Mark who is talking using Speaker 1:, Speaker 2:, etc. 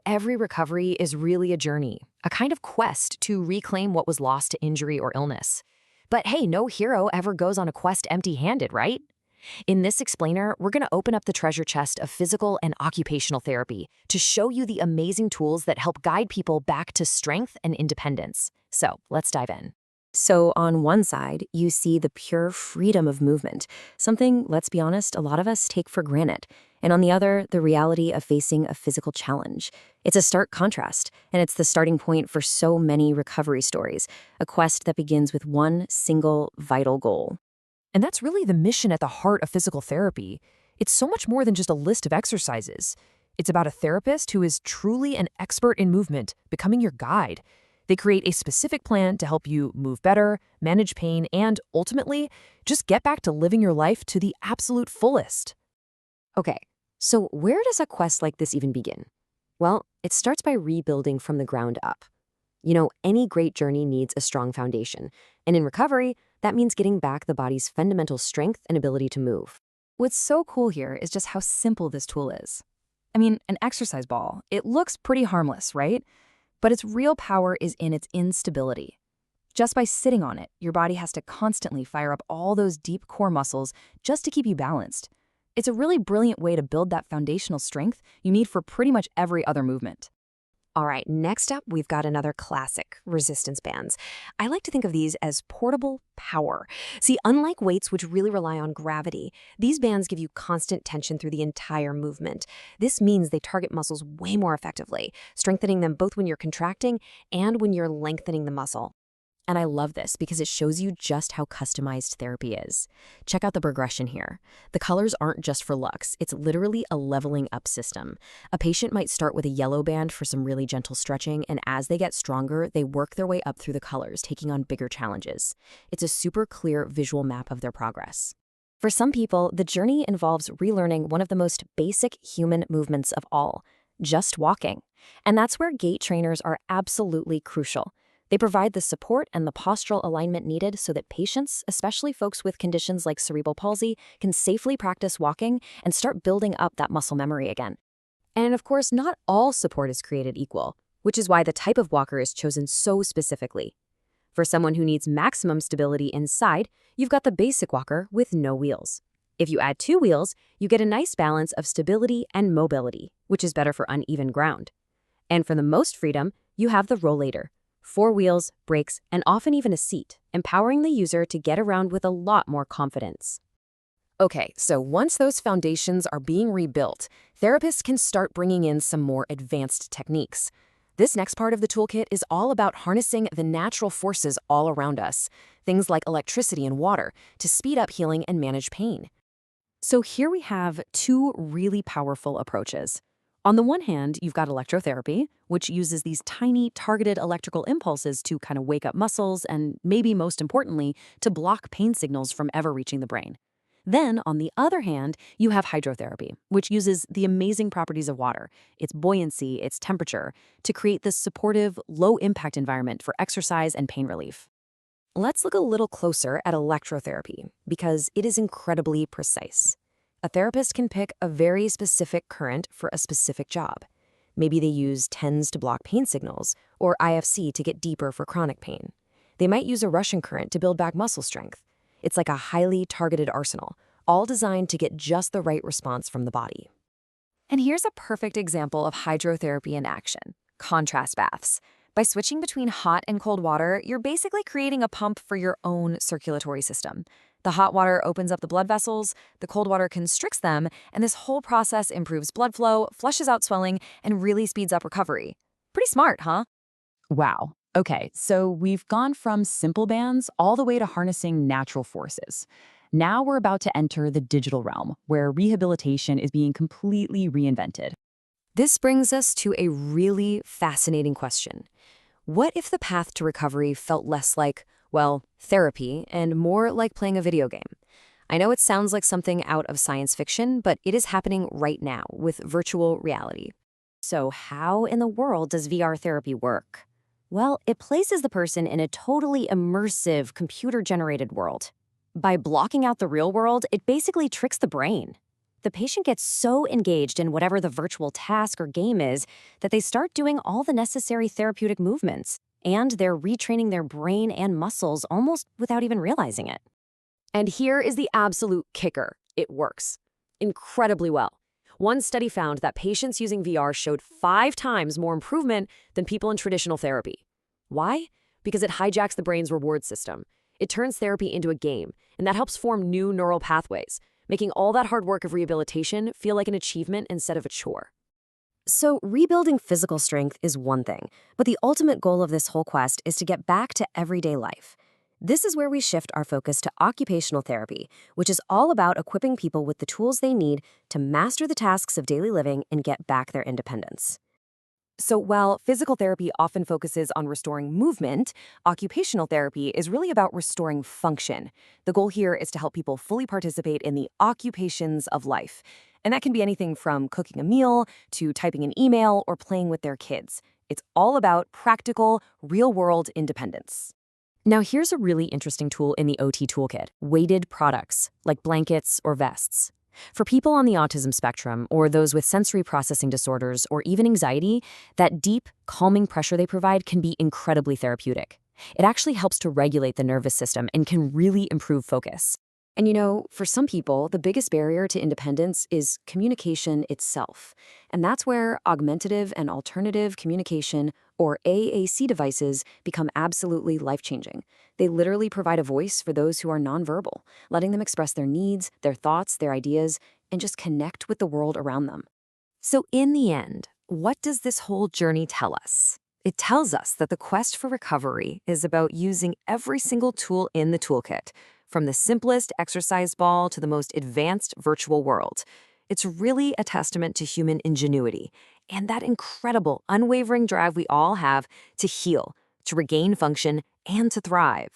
Speaker 1: Every recovery is really a journey, a kind of quest to reclaim what was lost to injury or illness. But hey, no hero ever goes on a quest empty-handed, right? In this explainer, we're going to open up the treasure chest of physical and occupational therapy to show you the amazing tools that help guide people back to strength and independence. So let's dive in. So on one side, you see the pure freedom of movement, something, let's be honest, a lot of us take for granted. And on the other, the reality of facing a physical challenge. It's a stark contrast, and it's the starting point for so many recovery stories, a quest that begins with one single vital goal. And that's really the mission at the heart of physical therapy. It's so much more than just a list of exercises. It's about a therapist who is truly an expert in movement, becoming your guide. They create a specific plan to help you move better, manage pain, and ultimately, just get back to living your life to the absolute fullest. Okay, so where does a quest like this even begin? Well, it starts by rebuilding from the ground up. Any great journey needs a strong foundation, and in recovery, that means getting back the body's fundamental strength and ability to move.
Speaker 2: What's so cool here is just how simple this tool is. I mean, an exercise ball, it looks pretty harmless, right? But its real power is in its instability. Just by sitting on it, your body has to constantly fire up all those deep core muscles just to keep you balanced. It's a really brilliant way to build that foundational strength you need for pretty much every other movement.
Speaker 1: All right, next up, we've got another classic, resistance bands. I like to think of these as portable power. See, unlike weights, which really rely on gravity, these bands give you constant tension through the entire movement. This means they target muscles way more effectively, strengthening them both when you're contracting and when you're lengthening the muscle. And I love this because it shows you just how customized therapy is. Check out the progression here. The colors aren't just for looks. It's literally a leveling up system. A patient might start with a yellow band for some really gentle stretching, and as they get stronger, they work their way up through the colors, taking on bigger challenges. It's a super clear visual map of their progress. For some people, the journey involves relearning one of the most basic human movements of all, just walking. And that's where gait trainers are absolutely crucial. They provide the support and the postural alignment needed so that patients, especially folks with conditions like cerebral palsy, can safely practice walking and start building up that muscle memory again. And of course, not all support is created equal, which is why the type of walker is chosen so specifically. For someone who needs maximum stability inside, you've got the basic walker with no wheels. If you add 2 wheels, you get a nice balance of stability and mobility, which is better for uneven ground. And for the most freedom, you have the rollator. 4 wheels, brakes, and often even a seat, empowering the user to get around with a lot more confidence. Okay, so once those foundations are being rebuilt, therapists can start bringing in some more advanced techniques. This next part of the toolkit is all about harnessing the natural forces all around us, things like electricity and water, to speed up healing and manage pain. So here we have 2 really powerful approaches. On the one hand, you've got electrotherapy, which uses these tiny targeted electrical impulses to kind of wake up muscles and, maybe most importantly, to block pain signals from ever reaching the brain. Then, on the other hand, you have hydrotherapy, which uses the amazing properties of water, its buoyancy, its temperature, to create this supportive, low-impact environment for exercise and pain relief. Let's look a little closer at electrotherapy, because it is incredibly precise. A therapist can pick a very specific current for a specific job. Maybe they use TENS to block pain signals, or IFC to get deeper for chronic pain. They might use a Russian current to build back muscle strength. It's like a highly targeted arsenal, all designed to get just the right response from the body. And here's a perfect example of hydrotherapy in action: contrast baths. By switching between hot and cold water, you're basically creating a pump for your own circulatory system. The hot water opens up the blood vessels, the cold water constricts them, and this whole process improves blood flow, flushes out swelling, and really speeds up recovery. Pretty smart, huh?
Speaker 2: Wow. Okay, so we've gone from simple bands all the way to harnessing natural forces. Now we're about to enter the digital realm, where rehabilitation is being completely reinvented.
Speaker 1: This brings us to a really fascinating question. What if the path to recovery felt less like, well, therapy, and more like playing a video game? I know it sounds like something out of science fiction, but it is happening right now with virtual reality. So how in the world does VR therapy work? Well, it places the person in a totally immersive, computer-generated world. By blocking out the real world, it basically tricks the brain. the patient gets so engaged in whatever the virtual task or game is that they start doing all the necessary therapeutic movements, and they're retraining their brain and muscles almost without even realizing it. And here is the absolute kicker. It works incredibly well. One study found that patients using VR showed 5 times more improvement than people in traditional therapy. Why? Because it hijacks the brain's reward system. It turns therapy into a game, and that helps form new neural pathways, making all that hard work of rehabilitation feel like an achievement instead of a chore. So, rebuilding physical strength is one thing, but the ultimate goal of this whole quest is to get back to everyday life. This is where we shift our focus to occupational therapy, which is all about equipping people with the tools they need to master the tasks of daily living and get back their independence. So while physical therapy often focuses on restoring movement, occupational therapy is really about restoring function. The goal here is to help people fully participate in the occupations of life. And that can be anything from cooking a meal to typing an email or playing with their kids. It's all about practical, real-world independence. Now here's a really interesting tool in the OT toolkit: weighted products, like blankets or vests. For people on the autism spectrum, or those with sensory processing disorders, or even anxiety, that deep, calming pressure they provide can be incredibly therapeutic. It actually helps to regulate the nervous system and can really improve focus. And for some people, the biggest barrier to independence is communication itself. And that's where augmentative and alternative communication, or AAC devices, become absolutely life-changing. They literally provide a voice for those who are nonverbal, letting them express their needs, their thoughts, their ideas, and just connect with the world around them. So in the end, what does this whole journey tell us? It tells us that the quest for recovery is about using every single tool in the toolkit, from the simplest exercise ball to the most advanced virtual world. It's really a testament to human ingenuity and that incredible, unwavering drive we all have to heal, to regain function, and to thrive.